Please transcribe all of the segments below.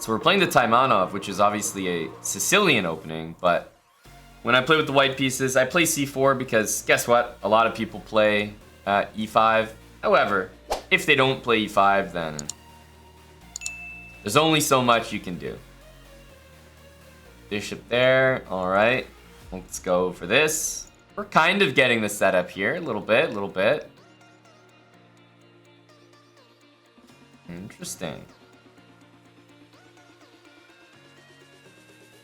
So we're playing the Taimanov, which is obviously a Sicilian opening, but when I play with the white pieces, I play c4 because guess what? A lot of people play e5. However, if they don't play e5, then there's only so much you can do. Bishop there, all right. Let's go for this. We're kind of getting the setup here, a little bit. Interesting.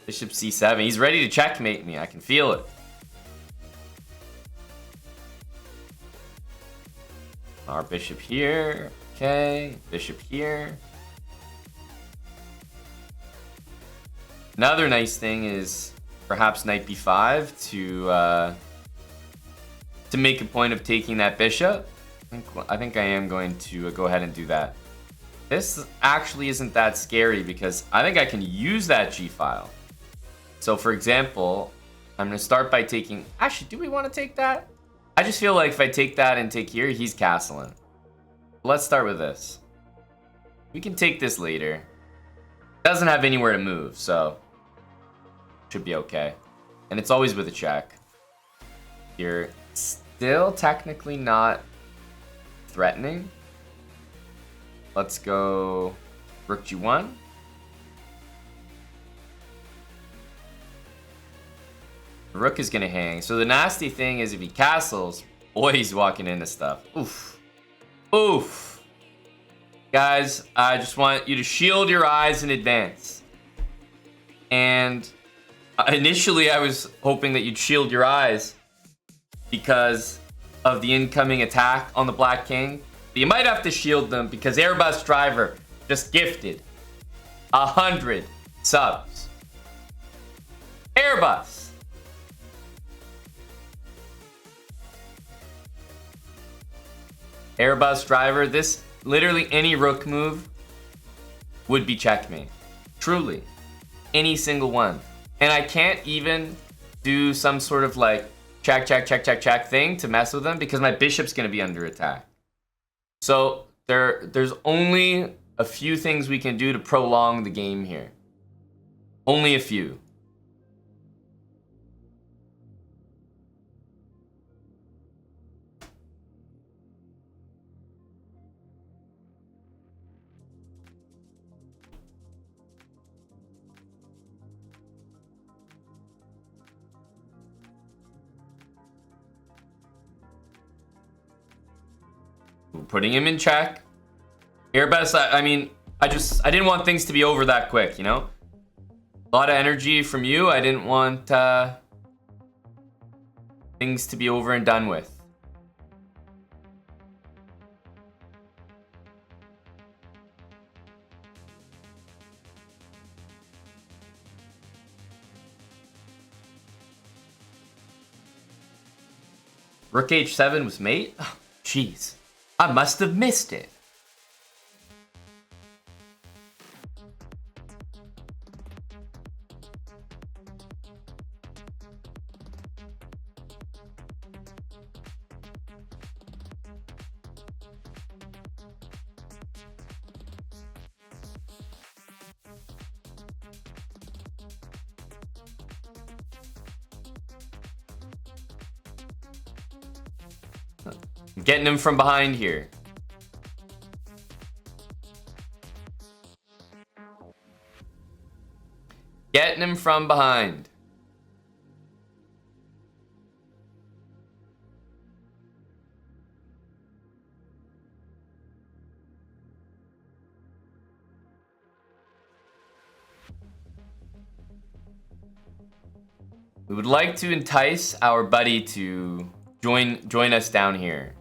Bishop c7. He's ready to checkmate me. I can feel it. Our bishop here. Okay. Bishop here. Another nice thing is perhaps knight b5 to make a point of taking that bishop. I think I am going to go ahead and do that. This actually isn't that scary because I think I can use that g-file. So for example, I'm going to start by taking... Actually, do we want to take that? I just feel like if I take that and take here, he's castling. Let's start with this. We can take this later. Doesn't have anywhere to move, so should be okay. And it's always with a check. Here, still technically not threatening. Let's go rook g1. The rook is gonna hang. So the nasty thing is if he castles, boy, he's walking into stuff. Oof. Oof. Guys, I just want you to shield your eyes in advance. And initially I was hoping that you'd shield your eyes because of the incoming attack on the Black King. But you might have to shield them because Airbus Driver just gifted 100 subs. Airbus. Airbus Driver, this literally any rook move would be checkmate. Truly. Any single one. And I can't even do some sort of like check thing to mess with them because my bishop's going to be under attack. So there's only a few things we can do to prolong the game here. Only a few. Putting him in check. Airbus, I mean, I didn't want things to be over that quick, you know? A lot of energy from you. I didn't want things to be over and done with. Rook h7 was mate? Oh, jeez. I must have missed it. I'm getting him from behind here. Getting him from behind. We would like to entice our buddy to join us down here.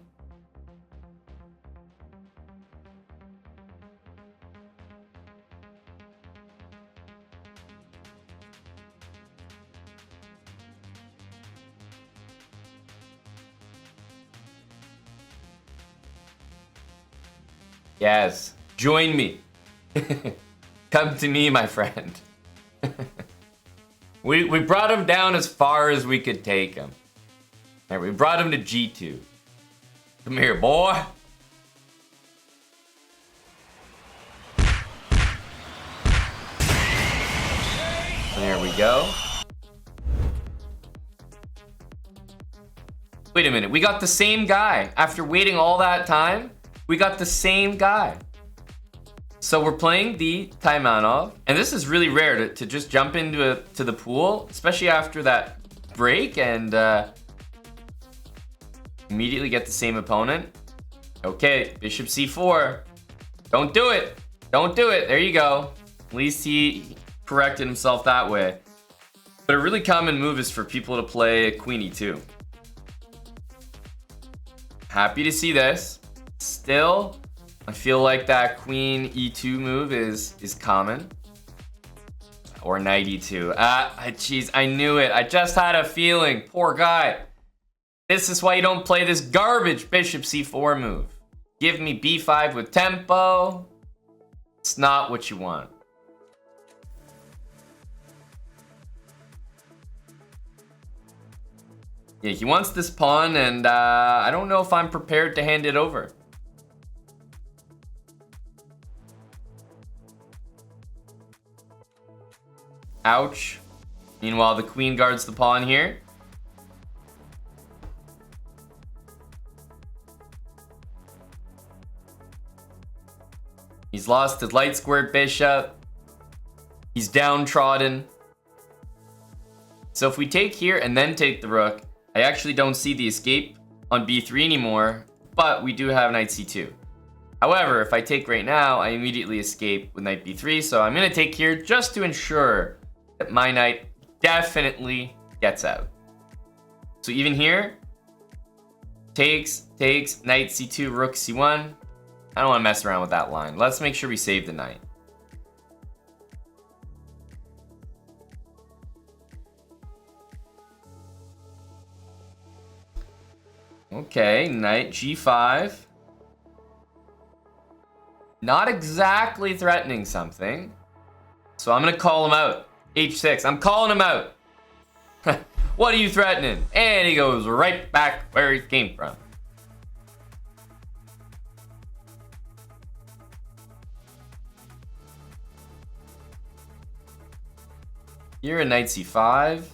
Yes, join me. Come to me, my friend. We brought him down as far as we could take him. Right, we brought him to G2. Come here, boy. we go. Wait a minute, we got the same guy. After waiting all that time, we got the same guy. So we're playing the Taimanov, and this is really rare to just jump into the pool, especially after that break, and immediately get the same opponent. Okay, bishop c4. Don't do it. Don't do it. There you go. At least he corrected himself that way. But a really common move is for people to play queen e2. Happy to see this. Still, I feel like that queen e2 move is common. Or knight e2. Jeez, I knew it. I just had a feeling. Poor guy. This is why you don't play this garbage bishop c4 move. Give me b5 with tempo. It's not what you want. Yeah, he wants this pawn, and I don't know if I'm prepared to hand it over. Ouch. Meanwhile, the queen guards the pawn here. He's lost his light squared bishop. He's downtrodden. So if we take here and then take the rook, I actually don't see the escape on b3 anymore, but we do have knight c2. However, if I take right now, I immediately escape with knight b3, so I'm going to take here just to ensure that my knight definitely gets out. So even here, takes, knight c2, rook c1. I don't want to mess around with that line. Let's make sure we save the knight. Okay, knight g5. Not exactly threatening something. So I'm going to call him out. h6. I'm calling him out. What are you threatening? And he goes right back where he came from. Here, a knight c5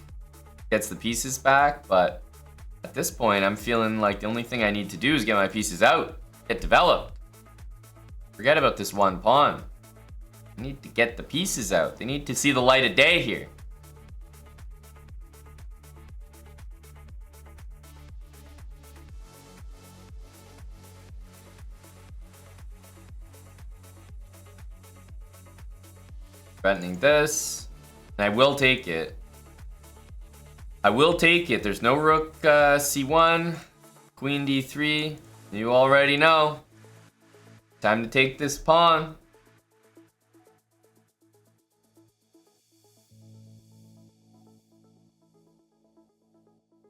gets the pieces back, but at this point, I'm feeling like the only thing I need to do is get my pieces out, get developed. Forget about this one pawn. I need to get the pieces out. They need to see the light of day here. Threatening this. And I will take it. I will take it. There's no rook c1, queen d3. You already know. Time to take this pawn.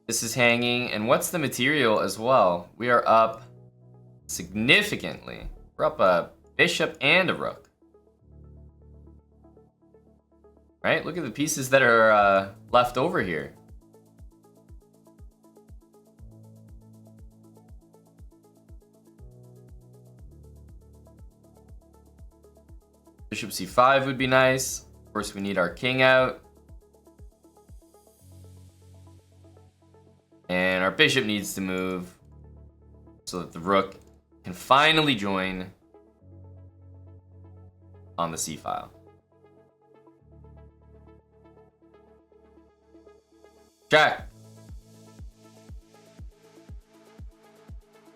This is hanging. And what's the material as well? We are up significantly. We're up a bishop and a rook. Right? Look at the pieces that are left over here. Bishop c5 would be nice. Of course, we need our king out. And our bishop needs to move so that the rook can finally join on the c-file. Jack.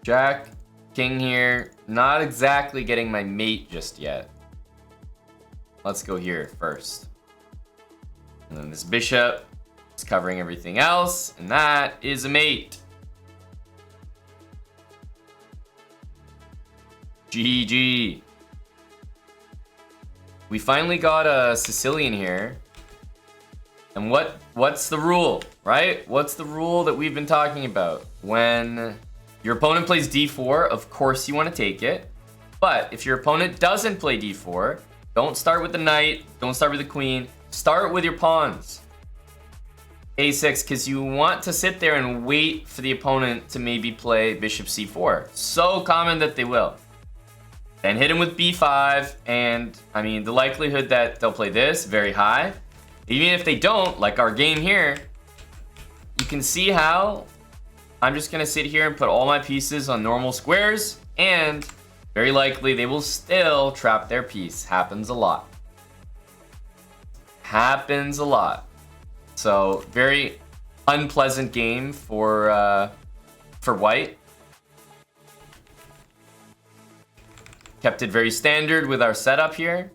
Jack, king here. Not exactly getting my mate just yet. Let's go here first. And then this bishop is covering everything else, and that is a mate. GG. We finally got a Sicilian here. And what's the rule, right? What's the rule that we've been talking about? When your opponent plays d4, of course you want to take it. But if your opponent doesn't play d4, don't start with the knight, don't start with the queen, start with your pawns. a6, because you want to sit there and wait for the opponent to maybe play bishop c4. So common that they will. Then hit him with b5, and I mean, the likelihood that they'll play this, very high. Even if they don't, like our game here, you can see how I'm just gonna sit here and put all my pieces on normal squares, and very likely they will still trap their piece. Happens a lot. Happens a lot. So very unpleasant game for white. Kept it very standard with our setup here.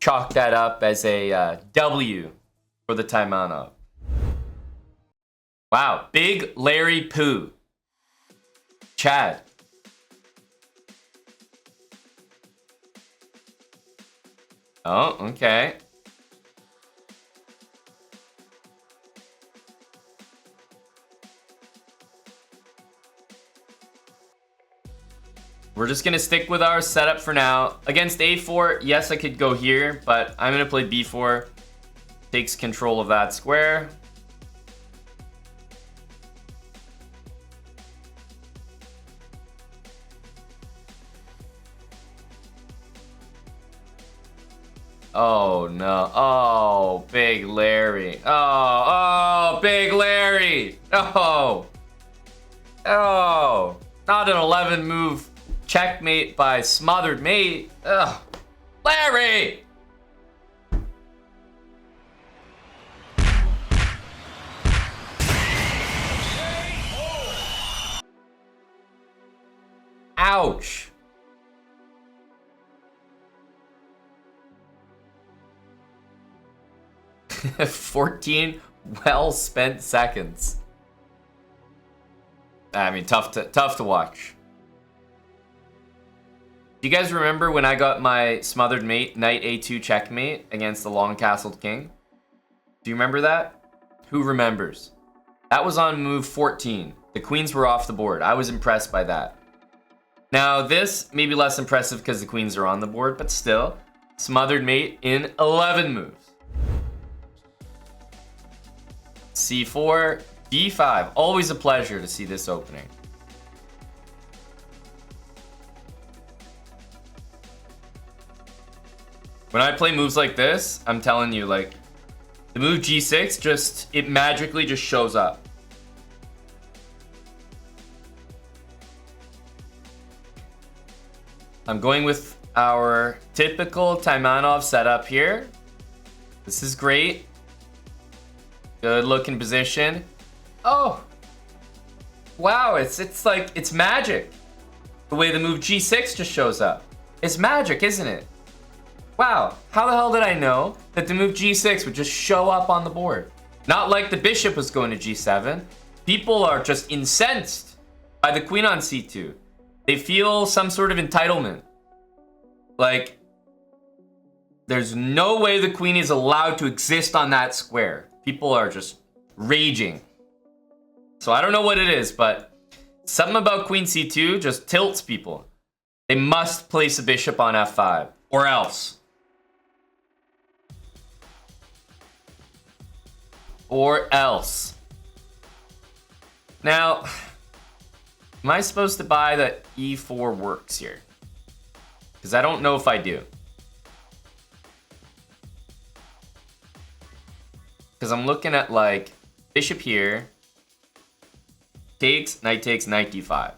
Chalk that up as a W for the Taimanov. Wow, Big Larry Poo. Chad. Oh, okay. We're just gonna stick with our setup for now. Against A4, yes, I could go here, but I'm gonna play B4. Takes control of that square. Oh no. Oh, Big Larry. Oh, Big Larry. Oh. Oh. Not an 11 move checkmate by smothered mate. Ugh. Larry! Ouch. $14 well-spent seconds. I mean, tough to watch. Do you guys remember when I got my smothered mate, knight a2 checkmate against the long-castled king? Do you remember that? Who remembers? That was on move 14. The queens were off the board. I was impressed by that. Now this may be less impressive because the queens are on the board, but still, smothered mate in 11 moves. C4, D5. Always a pleasure to see this opening. When I play moves like this, I'm telling you, like, the move G6 it magically just shows up. I'm going with our typical Taimanov setup here. This is great. Good looking position. Oh, wow, it's like, it's magic. The way the move G6 just shows up. It's magic, isn't it? Wow, how the hell did I know that the move G6 would just show up on the board? Not like the bishop was going to G7. People are just incensed by the queen on C2. They feel some sort of entitlement. Like, there's no way the queen is allowed to exist on that square. People are just raging. So I don't know what it is, but something about queen C2 just tilts people. They must place a bishop on F5, or else. Or else. Now, am I supposed to buy that E4 works here? Because I don't know if I do. Because I'm looking at, like, bishop here. Takes, knight d5.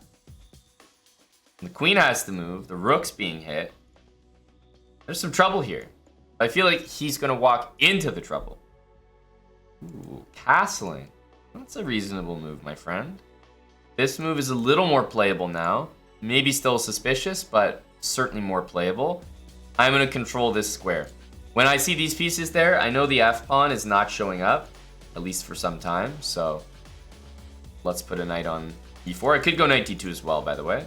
And the queen has to move. The rook's being hit. There's some trouble here. I feel like he's going to walk into the trouble. Ooh, castling. That's a reasonable move, my friend. This move is a little more playable now. Maybe still suspicious, but certainly more playable. I'm going to control this square. When I see these pieces there, I know the f-pawn is not showing up, at least for some time. So let's put a knight on e4. I could go knight d2 as well, by the way.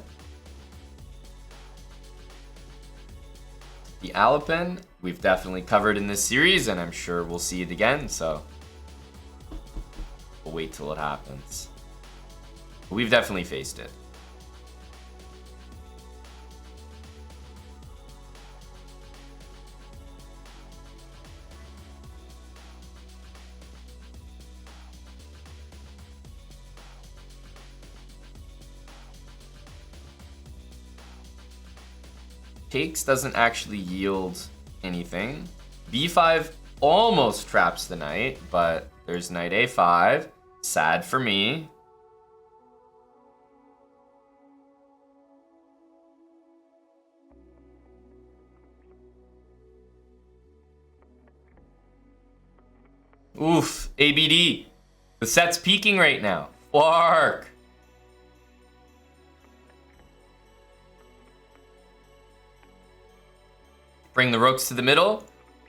The Alapin, we've definitely covered in this series, and I'm sure we'll see it again, so we'll wait till it happens. But we've definitely faced it. Takes doesn't actually yield anything. B5 almost traps the knight, but there's knight a5. Sad for me. Oof, ABD. The set's peaking right now. Fuck. Bring the rooks to the middle.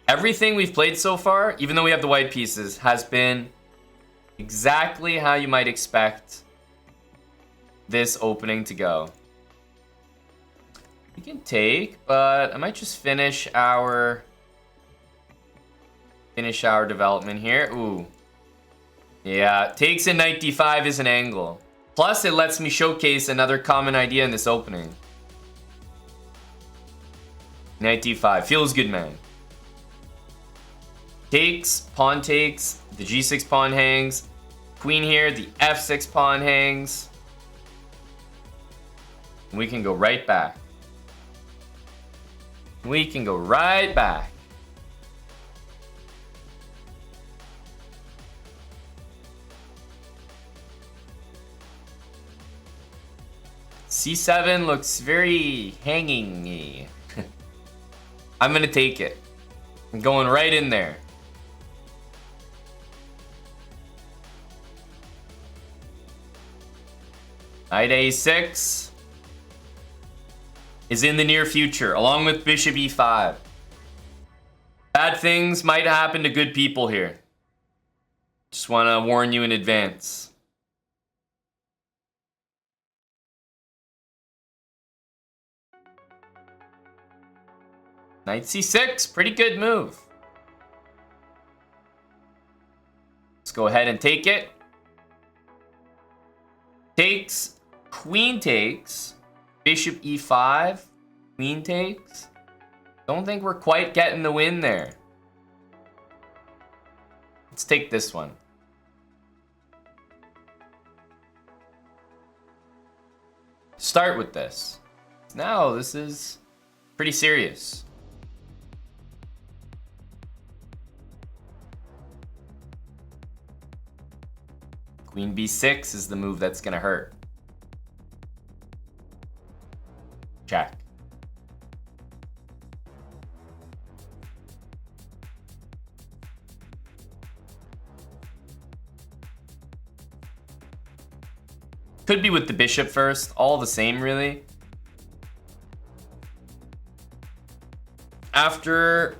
Everything we've played so far, even though we have the white pieces, has been exactly how you might expect this opening to go. We can take, but I might just finish our development here. Ooh. Yeah, takes in knight d5 is an angle. Plus, it lets me showcase another common idea in this opening. Knight d5. Feels good, man. Takes, pawn takes, the g6 pawn hangs. Queen here, the f6 pawn hangs. We can go right back. We can go right back. C7 looks very hanging-y. I'm gonna take it. I'm going right in there. Knight a6 is in the near future, along with bishop e5. Bad things might happen to good people here. Just want to warn you in advance. Knight c6, pretty good move. Let's go ahead and take it. Takes, queen takes, bishop e5, queen takes. Don't think we're quite getting the win there. Let's take this one. Start with this. Now this is pretty serious. Queen b6 is the move that's gonna hurt. Check. Could be with the bishop first, all the same really. After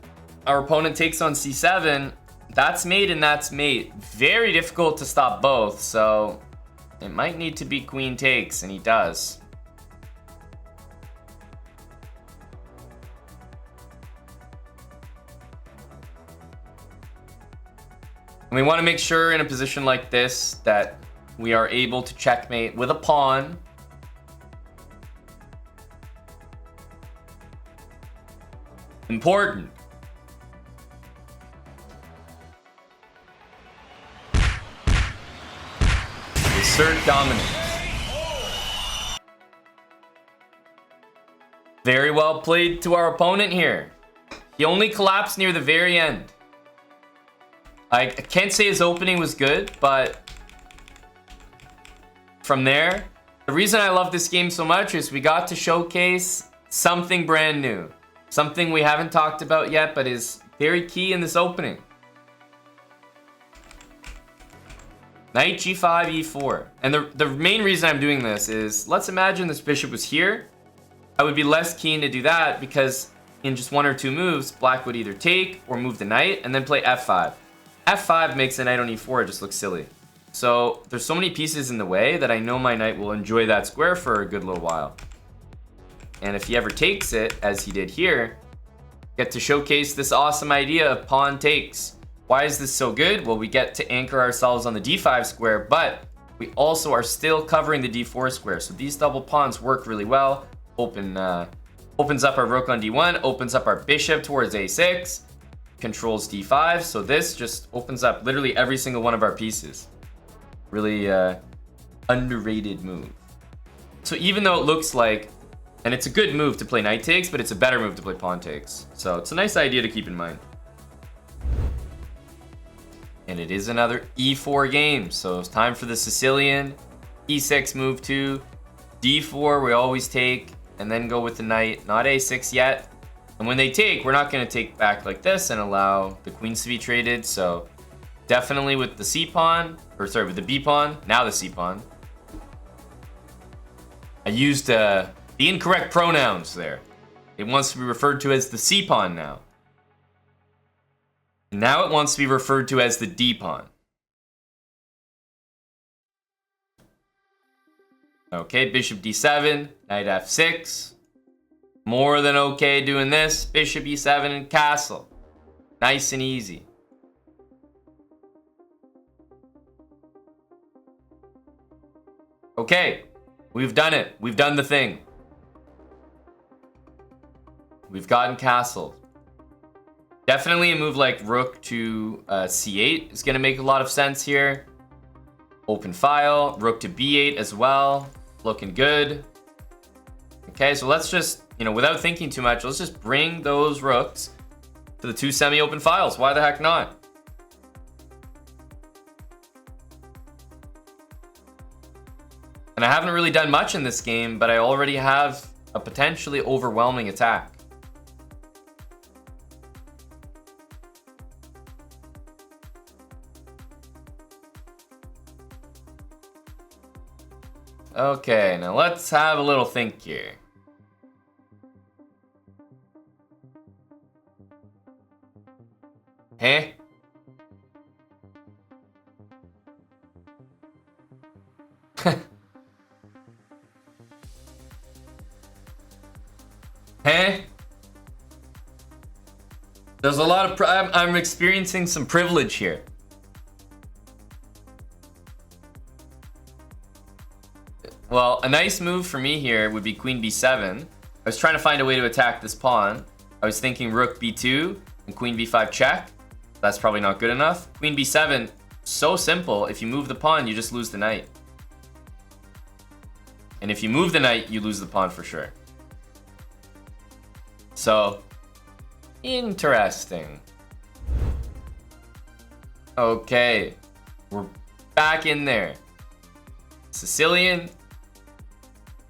our opponent takes on c7, that's mate and that's mate. Very difficult to stop both, so it might need to be queen takes, and he does. And we want to make sure in a position like this that we are able to checkmate with a pawn. Important. Assert dominance. Very well played to our opponent here. He only collapsed near the very end. I can't say his opening was good, but from there, the reason I love this game so much is we got to showcase something brand new. Something we haven't talked about yet, but is very key in this opening. Knight g5, e4. And the main reason I'm doing this is, let's imagine this bishop was here. I would be less keen to do that because in just one or two moves, black would either take or move the knight and then play f5. f5 makes a knight on e4 just look silly. So there's so many pieces in the way that I know my knight will enjoy that square for a good little while. And if he ever takes it, as he did here, get to showcase this awesome idea of pawn takes. Why is this so good? Well, we get to anchor ourselves on the d5 square, but we also are still covering the d4 square. So these double pawns work really well. Opens up our rook on d1, opens up our bishop towards a6, controls d5. So this just opens up literally every single one of our pieces. Really underrated move. So even though it looks like, and it's a good move to play knight takes, but it's a better move to play pawn takes. So it's a nice idea to keep in mind. And it is another e4 game. So it's time for the Sicilian. e6 move 2. d4 we always take. And then go with the knight. Not a6 yet. And when they take, we're not going to take back like this and allow the queens to be traded. So definitely with the c-pawn. Or sorry, with the b-pawn. Now the c-pawn. I used the incorrect pronouns there. It wants to be referred to as the c-pawn now. Now it wants to be referred to as the d-pawn. Okay, bishop d7, knight f6. More than okay doing this. Bishop e7 and castle. Nice and easy. Okay, we've done it. We've done the thing. We've gotten castled. Definitely a move like rook to c8 is going to make a lot of sense here. Open file. Rook to b8 as well. Looking good. Okay, so let's just, without thinking too much, let's just bring those rooks to the two semi-open files. Why the heck not? And I haven't really done much in this game, but I already have a potentially overwhelming attack. Okay, now let's have a little think here. Hey? Hey? There's a lot of... I'm experiencing some privilege here. Well, a nice move for me here would be queen b7. I was trying to find a way to attack this pawn. I was thinking rook b2 and queen b5 check. That's probably not good enough. Queen b7, so simple. If you move the pawn, you just lose the knight. And if you move the knight, you lose the pawn for sure. So, interesting. Okay, we're back in there. Sicilian.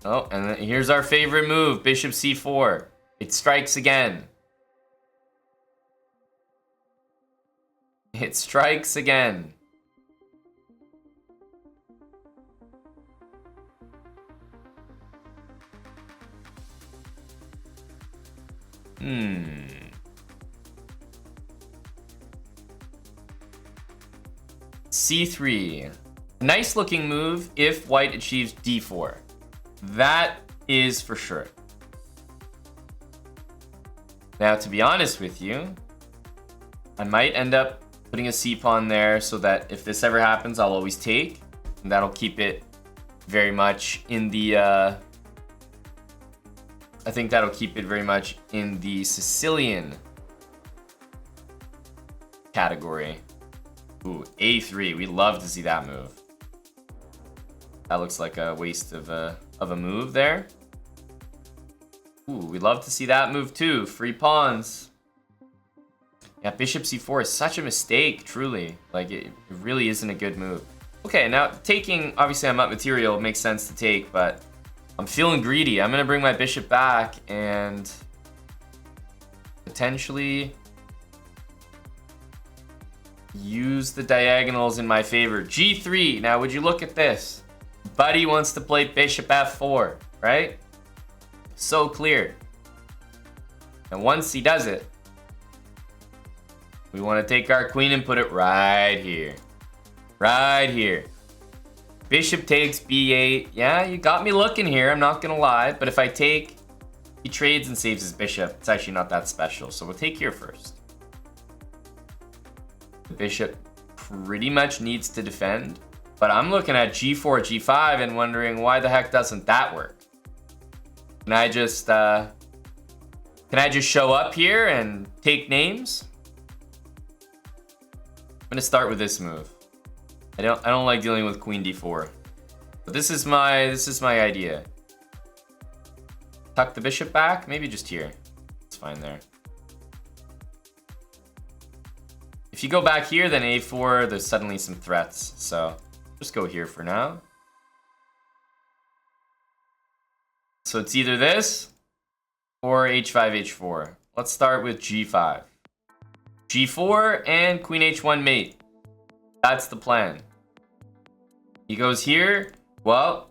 Oh, and then here's our favorite move, bishop c4. It strikes again. It strikes again. c3. Nice looking move if white achieves d4. That is for sure. Now, to be honest with you, I might end up putting a c-pawn there so that if this ever happens, I'll always take. And that'll keep it very much in the... I think that'll keep it very much in the Sicilian category. Ooh, a3. We love to see that move. That looks like a waste of a move there. Ooh, we love to see that move too. Free pawns. Yeah, bishop c4 is such a mistake, truly. Like, it really isn't a good move. Okay, now taking, obviously I'm up material, it makes sense to take, but I'm feeling greedy. I'm gonna bring my bishop back and potentially use the diagonals in my favor. g3, now would you look at this? Buddy wants to play bishop f4, right? So clear. And once he does it, we want to take our queen and put it right here. Right here. Bishop takes b8. Yeah, you got me looking here, I'm not gonna lie. But if I take, he trades and saves his bishop. It's actually not that special, so we'll take here first. The bishop pretty much needs to defend. But I'm looking at g4, g5 and wondering why the heck doesn't that work? Can I just show up here and take names? I'm gonna start with this move. I don't like dealing with queen d4. But this is my idea. Tuck the bishop back, maybe just here. It's fine there. If you go back here, then a4, there's suddenly some threats. So just go here for now. So it's either this or h5, h4. Let's start with g5. g4 and queen h1 mate. That's the plan. He goes here. Well,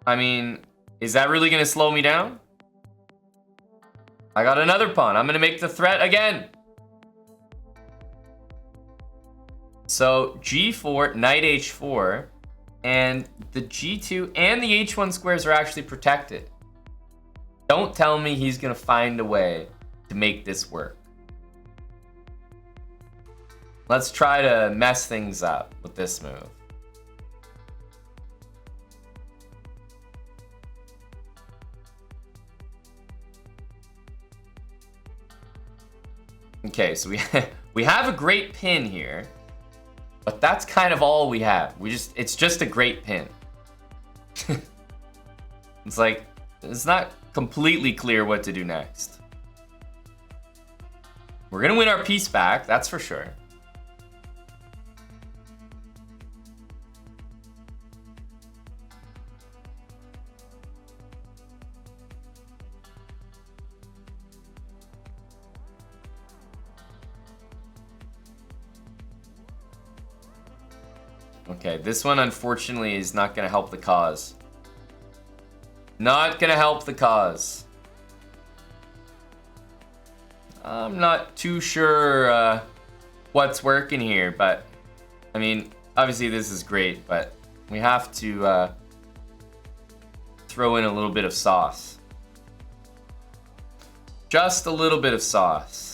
I mean, is that really going to slow me down? I got another pawn. I'm going to make the threat again. So g4, knight h4, and the g2 and the h1 squares are actually protected. Don't tell me he's going to find a way to make this work. Let's try to mess things up with this move. Okay, so we have a great pin here, but that's kind of all we have. It's just a great pin. It's like, it's not completely clear what to do next. We're gonna win our piece back, that's for sure. Okay, this one unfortunately is not gonna help the cause. Not gonna help the cause. I'm not too sure what's working here, but I mean, obviously this is great, but we have to throw in a little bit of sauce. Just a little bit of sauce.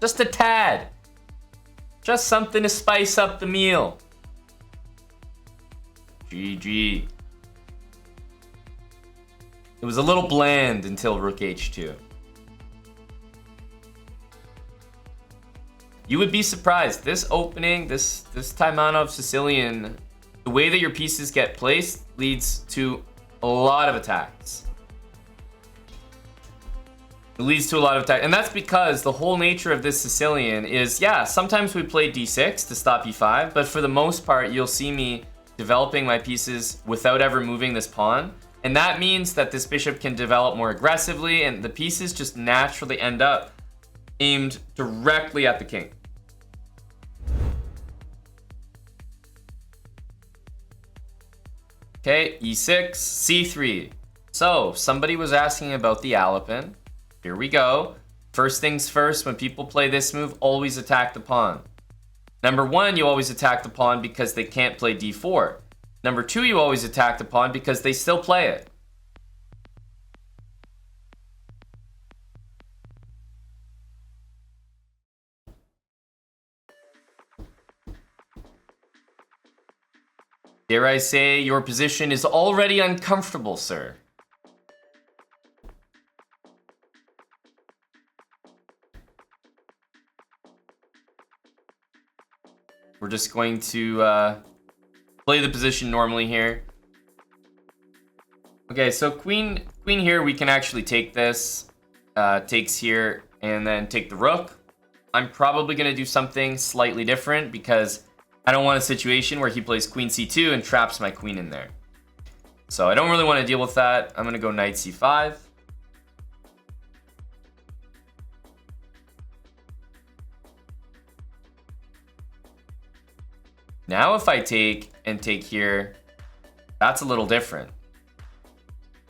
Just a tad. Just something to spice up the meal. GG. It was a little bland until rook h2. You would be surprised. This opening, this Taimanov Sicilian, the way that your pieces get placed leads to a lot of attacks. It leads to a lot of attack, and that's because the whole nature of this Sicilian is, yeah, sometimes we play d6 to stop e5, but for the most part, you'll see me developing my pieces without ever moving this pawn, and that means that this bishop can develop more aggressively, and the pieces just naturally end up aimed directly at the king. Okay, e6, c3. So, somebody was asking about the Alapin. Here we go. First things first, when people play this move, always attack the pawn. Number one, you always attack the pawn because they can't play d4. Number two, you always attack the pawn because they still play it. Dare I say, your position is already uncomfortable, sir. We're just going to play the position normally here. Okay, so queen here, we can actually take this. Takes here, and then take the rook. I'm probably going to do something slightly different because I don't want a situation where he plays queen c2 and traps my queen in there. So I don't really want to deal with that. I'm going to go knight c5. Now if I take and take here, that's a little different.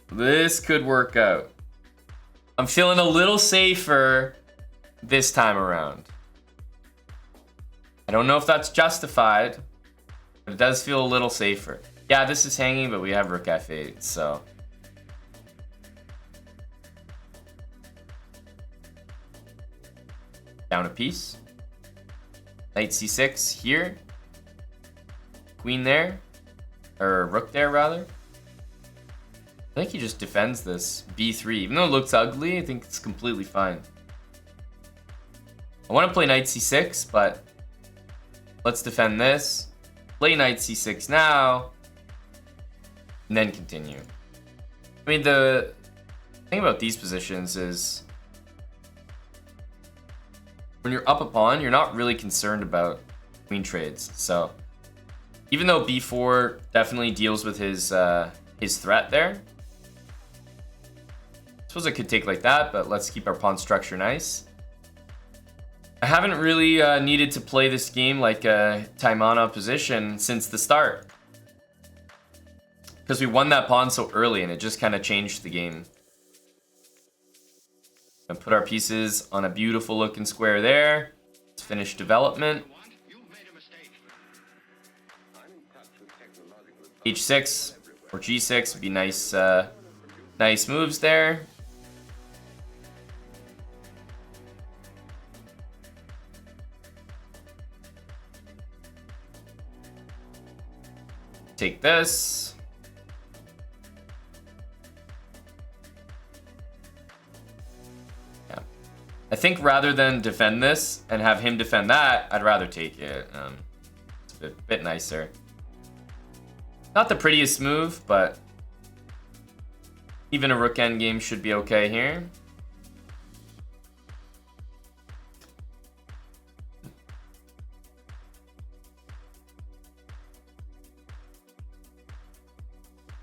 This could work out. I'm feeling a little safer this time around. I don't know if that's justified, but it does feel a little safer. Yeah, this is hanging, but we have rook f8, so. Down a piece. Knight c6 here. Queen there, or rook there rather. I think he just defends this b3. Even though it looks ugly, I think it's completely fine. I want to play knight c6, but let's defend this. Play knight c6 now, and then continue. I mean, the thing about these positions is when you're up a pawn, you're not really concerned about queen trades. So even though b4 definitely deals with his threat there, I suppose I could take like that, but let's keep our pawn structure nice. I haven't really needed to play this game like a Taimanov position since the start, because we won that pawn so early and it just kind of changed the game. And put our pieces on a beautiful looking square there. Let's finish development. H6 or G6 would be nice, nice moves there. Take this. Yeah. I think rather than defend this and have him defend that, I'd rather take it. It's a bit nicer. Not the prettiest move, but even a rook endgame should be okay here.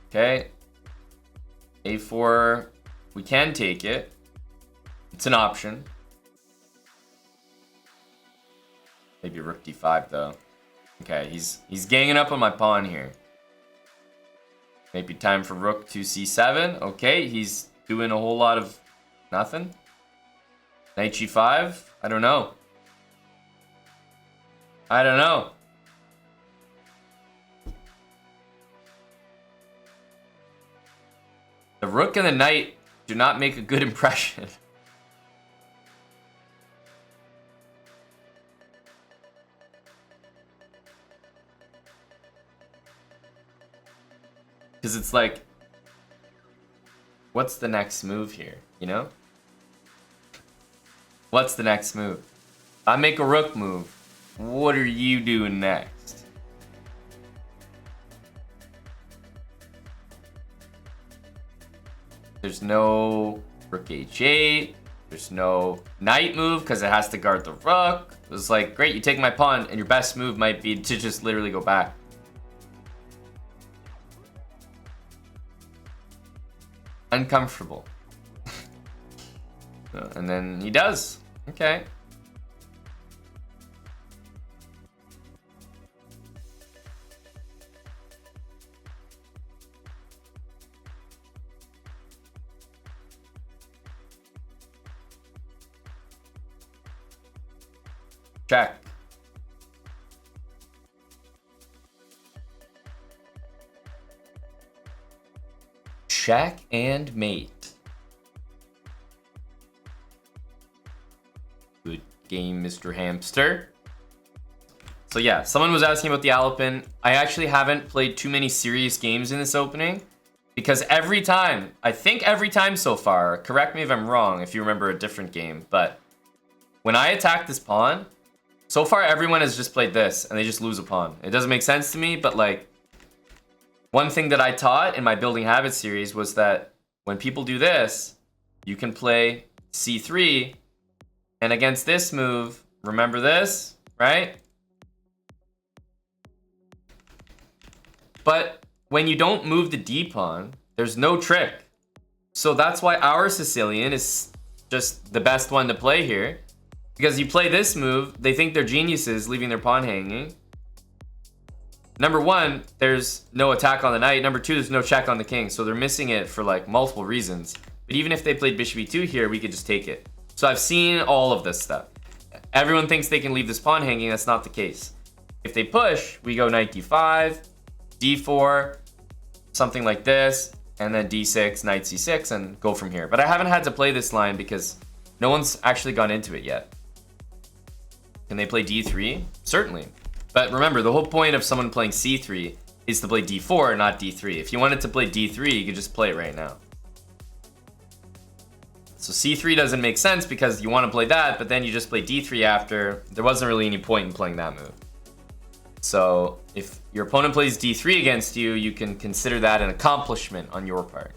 Okay, a4, we can take it. It's an option. Maybe rook d5 though. Okay, he's ganging up on my pawn here. Maybe time for rook to c7. Okay, he's doing a whole lot of nothing. Knight g5. I don't know. I don't know. The rook and the knight do not make a good impression. Because it's like, what's the next move here, you know? What's the next move? If I make a rook move, what are you doing next? There's no rook h8. There's no knight move because it has to guard the rook. It was like, great, you take my pawn, and your best move might be to just literally go back. Uncomfortable. And then he does. Okay. Check. Check and mate. Good game, Mr. Hamster. So yeah, someone was asking about the Alapin. I actually haven't played too many serious games in this opening because every time, I think every time so far, correct me if I'm wrong if you remember a different game, but when I attack this pawn, so far everyone has just played this and they just lose a pawn. It doesn't make sense to me, but like, one thing that I taught in my Building Habits series was that when people do this, you can play c3, and against this move, remember this, right? But when you don't move the d pawn, there's no trick. So that's why our Sicilian is just the best one to play here. Because you play this move, they think they're geniuses, leaving their pawn hanging. Number one, there's no attack on the knight. Number two, there's no check on the king. So they're missing it for like multiple reasons. But even if they played bishop e2 here, we could just take it. So I've seen all of this stuff. Everyone thinks they can leave this pawn hanging. That's not the case. If they push, we go knight d5, d4, something like this, and then d6, knight c6, and go from here. But I haven't had to play this line because no one's actually gone into it yet. Can they play d3? Certainly. But remember, the whole point of someone playing c3 is to play d4, not d3. If you wanted to play d3, you could just play it right now. So c3 doesn't make sense because you want to play that, but then you just play d3 after. There wasn't really any point in playing that move. So if your opponent plays d3 against you, you can consider that an accomplishment on your part.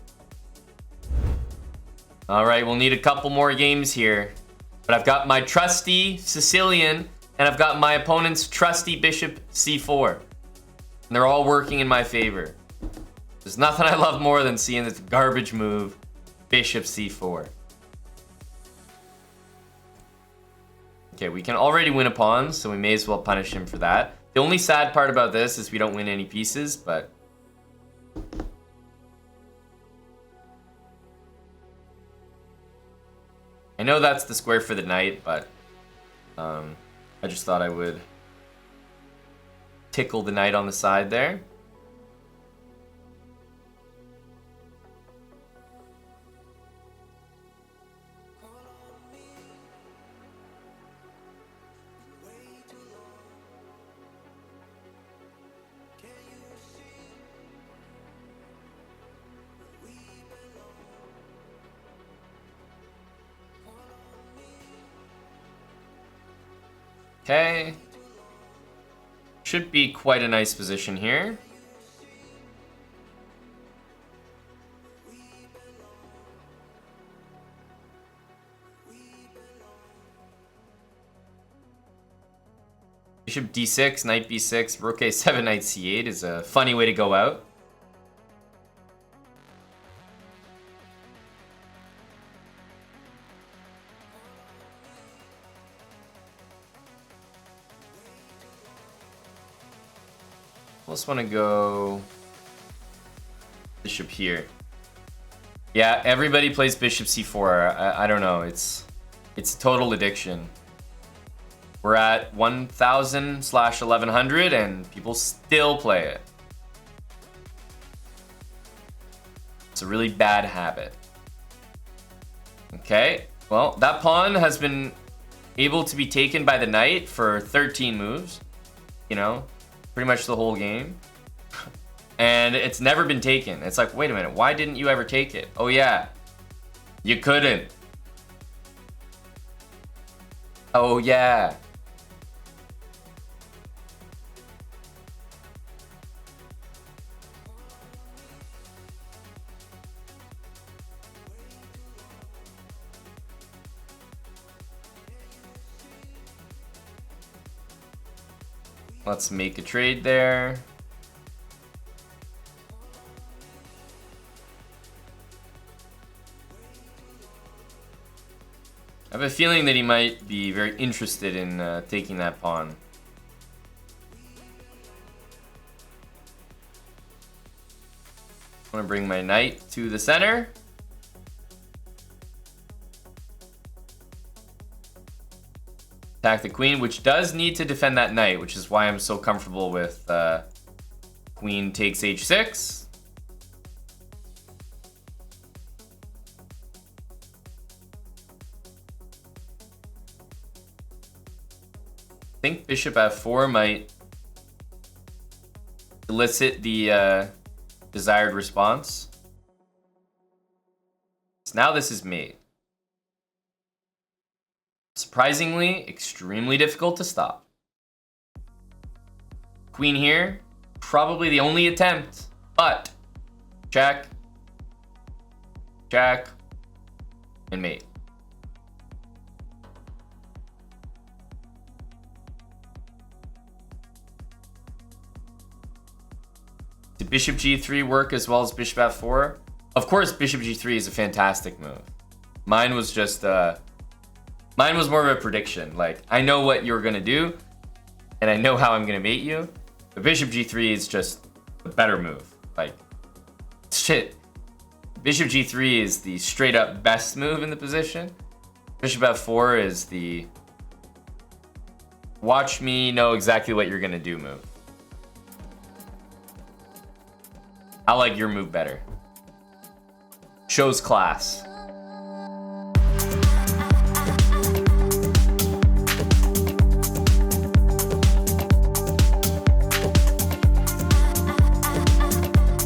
All right, we'll need a couple more games here. But I've got my trusty Sicilian, and I've got my opponent's trusty bishop c4. And they're all working in my favor. There's nothing I love more than seeing this garbage move, bishop c4. Okay, we can already win a pawn, so we may as well punish him for that. The only sad part about this is we don't win any pieces, but... I know that's the square for the knight, but I just thought I would tickle the knight on the side there. Okay. Should be quite a nice position here. Bishop d6, knight b6, rook a7, knight c8 is a funny way to go out. I just want to go bishop here. Yeah, everybody plays bishop c4. I don't know. It's a total addiction. We're at 1,000/1100 and people still play it. It's a really bad habit. Okay, well, that pawn has been able to be taken by the knight for 13 moves. You know, pretty much the whole game. And it's never been taken. It's like, wait a minute, why didn't you ever take it? Oh yeah, you couldn't. Oh yeah. Let's make a trade there. I have a feeling that he might be very interested in taking that pawn. I want to bring my knight to the center. Attack the queen, which does need to defend that knight, which is why I'm so comfortable with queen takes h6. I think bishop f4 might elicit the desired response. So now this is made. Surprisingly, extremely difficult to stop. Queen here, probably the only attempt, but check, check, and mate. Did bishop g3 work as well as bishop f4? Of course, bishop g3 is a fantastic move. Mine was just mine was more of a prediction. Like, I know what you're gonna do, and I know how I'm gonna mate you. But bishop g3 is just a better move. Like, shit. Bishop g3 is the straight up best move in the position. Bishop f4 is the watch me know exactly what you're gonna do move. I like your move better. Shows class.